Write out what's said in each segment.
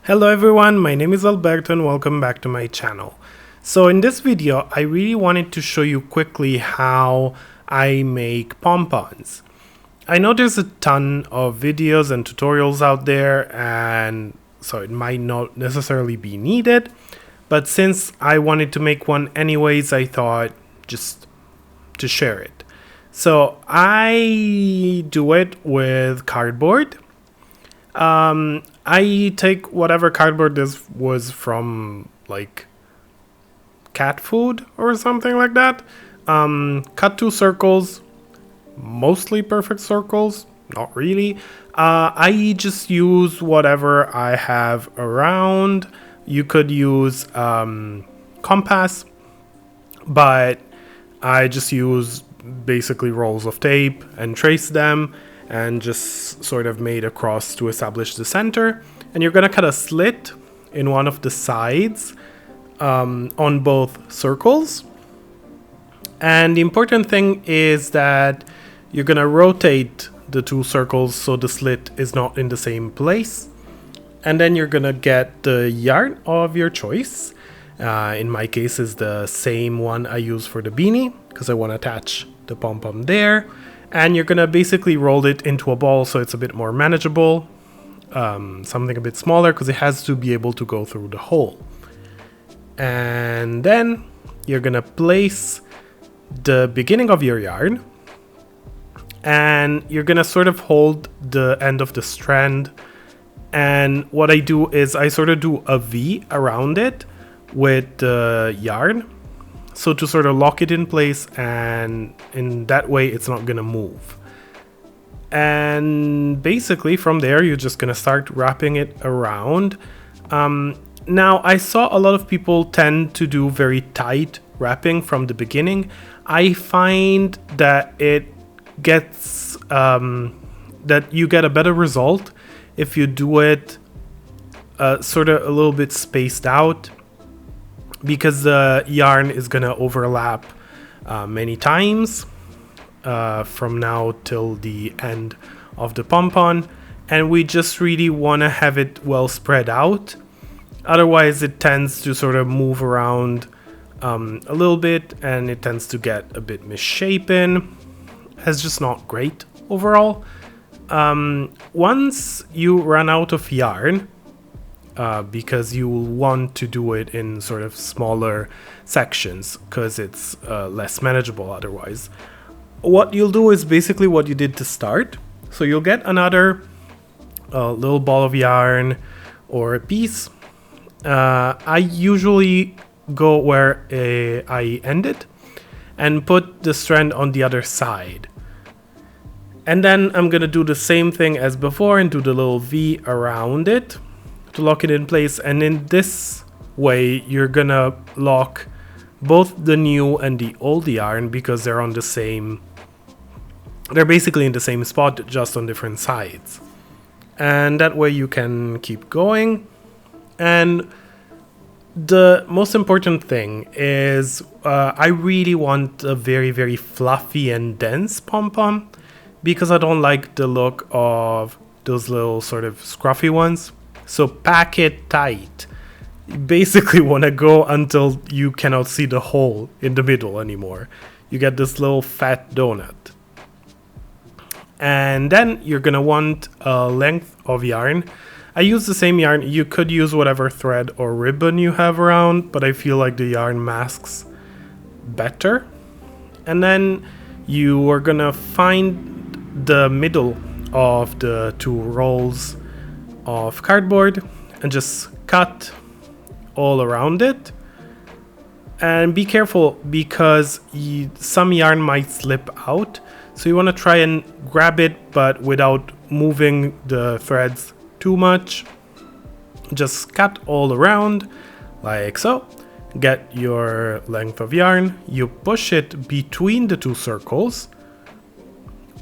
Hello everyone, my name is Alberto and welcome back to my channel. So in this video, I really wanted to show you quickly how I make pompons. I know there's a ton of videos and tutorials out there, and so it might not necessarily be needed, but since I wanted to make one anyways, I thought just to share it. So I do it with cardboard. I take whatever cardboard this was from, like cat food or something like that. Cut two circles, mostly perfect circles, not really. I just use whatever I have around. You could use compass, but I just use basically rolls of tape and trace them and just sort of made a cross to establish the center. And you're gonna cut a slit in one of the sides on both circles. And the important thing is that you're gonna rotate the two circles so the slit is not in the same place. And then you're gonna get the yarn of your choice. In my case is the same one I use for the beanie because I want to attach the pom-pom there. And you're gonna basically roll it into a ball so it's a bit more manageable. Something a bit smaller because it has to be able to go through the hole. And then you're gonna place the beginning of your yarn and you're gonna sort of hold the end of the strand. And what I do is I sort of do a V around it with the yarn, so to sort of lock it in place, and in that way it's not gonna move. And basically from there you're just gonna start wrapping it around. Now I saw a lot of people tend to do very tight wrapping from the beginning. I find that it gets that you get a better result if you do it sort of a little bit spaced out, because the yarn is gonna overlap many times from now till the end of the pompon, and we just really want to have it well spread out. Otherwise it tends to sort of move around a little bit and it tends to get a bit misshapen. It's just not great overall. Once you run out of yarn, because you will want to do it in sort of smaller sections because it's less manageable otherwise. What you'll do is basically what you did to start. So you'll get another little ball of yarn or a piece. I usually go where I ended and put the strand on the other side. And then I'm gonna do the same thing as before and do the little V around it to lock it in place. And in this way you're gonna lock both the new and the old yarn because they're on the same, they're basically in the same spot, just on different sides. And that way you can keep going. And the most important thing is I really want a very, very fluffy and dense pom-pom, because I don't like the look of those little sort of scruffy ones. So pack it tight. You basically want to go until you cannot see the hole in the middle anymore. You get this little fat donut. And then you're going to want a length of yarn. I use the same yarn. You could use whatever thread or ribbon you have around, but I feel like the yarn masks better. And then you are going to find the middle of the two rolls of cardboard and just cut all around it. And be careful because some yarn might slip out, so you want to try and grab it but without moving the threads too much. Just cut all around like so. Get your length of yarn, you push it between the two circles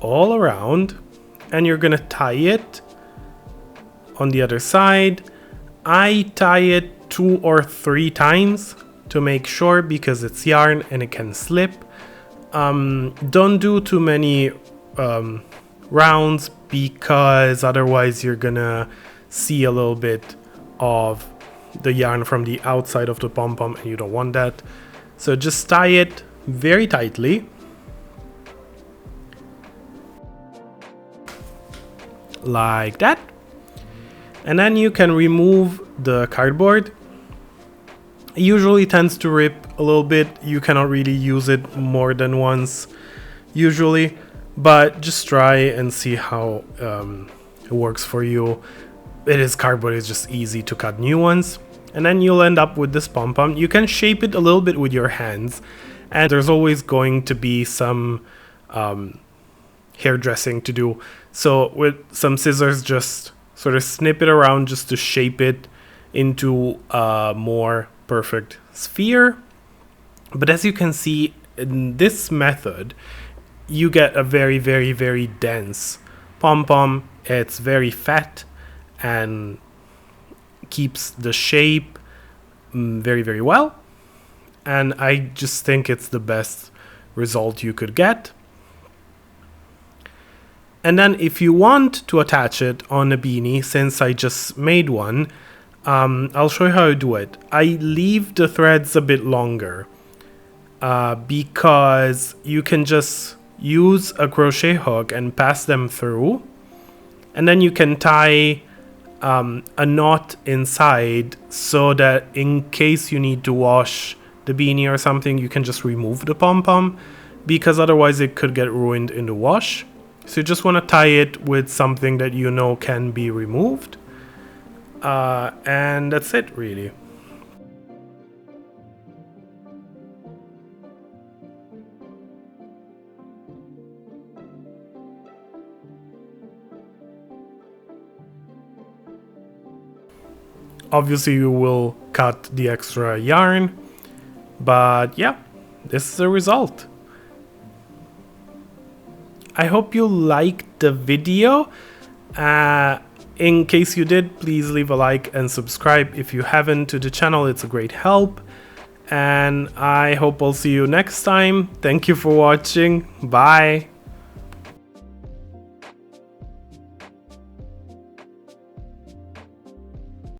all around, and you're gonna tie it on the other side. I tie it 2 or 3 times to make sure, because it's yarn and it can slip. Don't do too many rounds because otherwise you're gonna see a little bit of the yarn from the outside of the pom-pom, and you don't want that. So just tie it very tightly. Like that. And then you can remove the cardboard. It usually tends to rip a little bit. You cannot really use it more than once usually, but just try and see how it works for you. Cardboard is just easy to cut new ones. And then you'll end up with this pom-pom. You can shape it a little bit with your hands, and there's always going to be some hairdressing to do. So with some scissors, just sort of snip it around just to shape it into a more perfect sphere. But as you can see in this method, you get a very, very, very dense pom-pom. It's very fat and keeps the shape very, very well. And I just think it's the best result you could get. And then if you want to attach it on a beanie, since I just made one, I'll show you how I do it. I leave the threads a bit longer because you can just use a crochet hook and pass them through. And then you can tie a knot inside so that in case you need to wash the beanie or something, you can just remove the pom-pom, because otherwise it could get ruined in the wash. So you just want to tie it with something that you know can be removed. And that's it, really. Obviously you will cut the extra yarn, but yeah, this is the result. I hope you liked the video. In case you did, please leave a like and subscribe if you haven't to the channel. It's a great help. And I hope I'll see you next time. Thank you for watching. Bye.